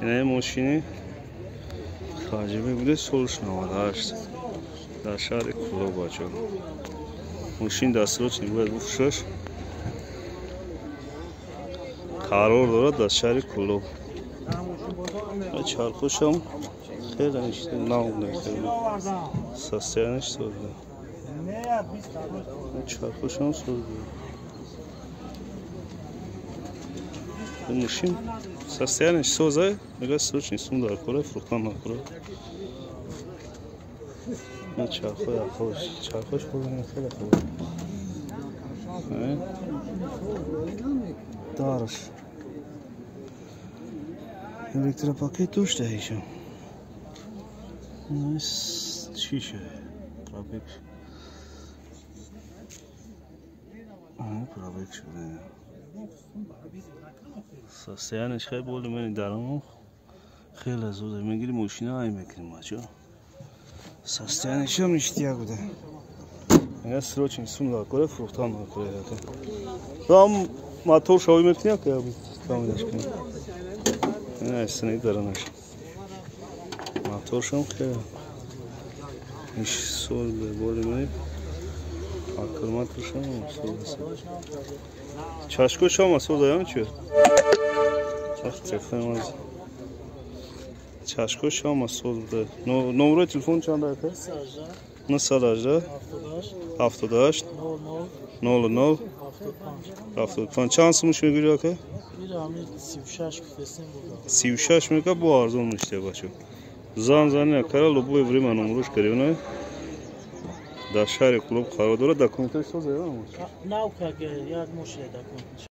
اینه ماشینی خاجبه بوده سولش نماداشت در شهر کلو باچه ماشین دستروچ باید بفروشش قرار دارد در شهر کلو چرخوش هم خیلی نشته نامده خیلی سسته نشته چرخوش هم سوزده ماشین سسته نشته سوزه میگه سوچ نیستم در کره فروختن نکره نه چرخوش بودن خیلی خوبه دارش elektropaket توش دهیشم چیشه پرابک پرابک شده سستیانش خیلی بولی منی درمو خیلی زوده میگیری ماشینه های میکنیم بچه سستیانش هم اشتیاق بوده این سروچ نیستون داکره فروختان داکره دام موتور شوی میکنیم که کامیدش کنیم این استنید درنش موتورش هم خیلی ایش سول به بولی منی آکرماتش هم سول بسید چشکوش هم سول دایم چیه؟ چشکوش هم سول ده نمره تلفن چند داره که؟ 918 78 00 75 چند سموش میگیری که؟ 36 میگه با ارزون میشته باشه زن نکره لبوی وری من نمروش کریونه در شهر کلوب قرار داره دکومنتش سازه یا نموشه؟ نه که یک موشه دکومنتش